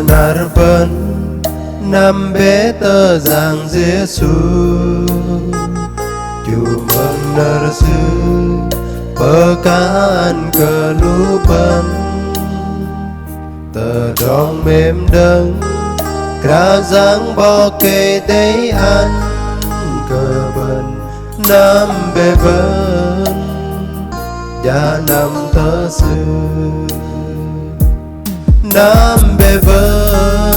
Narban nam bé tơ giang Giêsu chu mong nar sư pekaan kelupan tơ rong mềm đâng kra giang bo kê tế an cơ bần nam bé vân gia nam tơ sư nam bê vân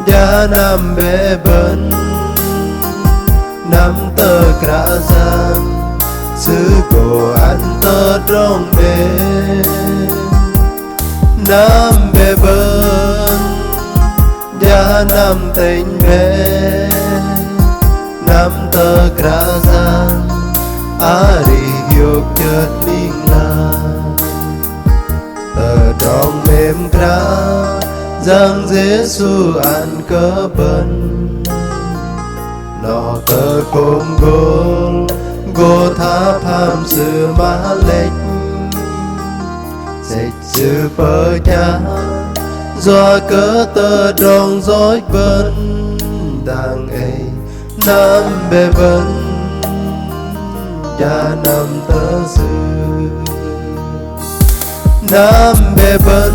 gia nam bê vân nam tơ kra giang sư cổ an tơ trong bê nam bê vân gia nam tình bê nam tơ kra giang ari yok chợt linh la tờ trong mềm kra giang Giêsu an cơ bần nọ tờ côm gô tha phàm sư má lệch dịch sư bơ cha do cớ tờ trong dối vân đàng ấy nam bê vân cha nam tơ sư nam bê vân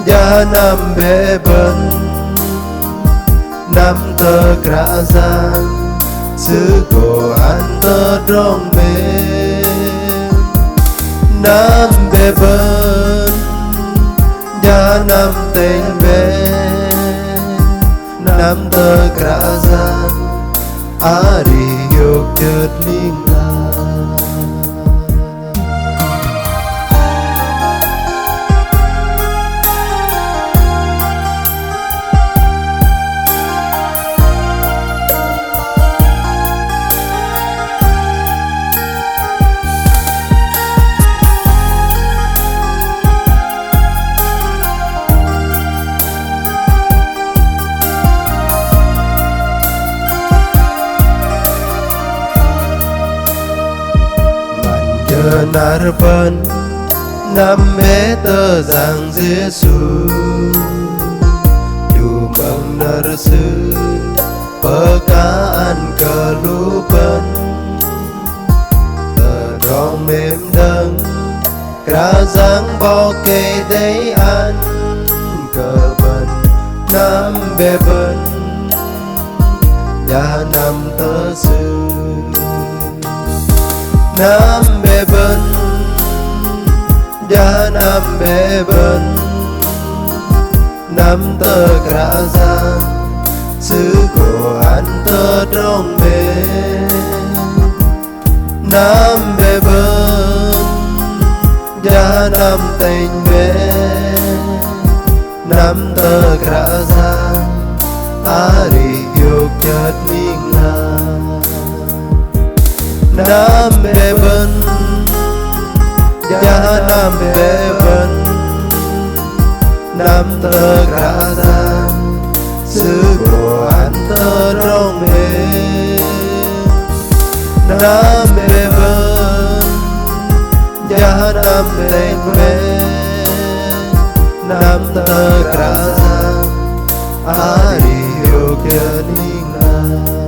gia nam bê vân nam tơ kra giang sư cổ an tơ trong bê nam bê vân gia nam tình bê nam tơ kra giang ari yok chợt linh la Narban nam mê tơ giang Giêsu chu mong nar sư pekaan kelupan tờ rong mềm đâng kra giang bo kê tế an cơ bần nam bê vân gia nam tơ sư nam bê vân gia nam bê vân nam tơ kra giang sư cổ an tơ trong bê nam bê vân gia nam tình bê nam tơ kra giang ari yok chợt linh la nam bê vân gia nam bê vân nam tơ kra giang sư cổ an tơ trong bê nam bê vân gia nam tình bê nam tơ kra giang ari yok chợt linh la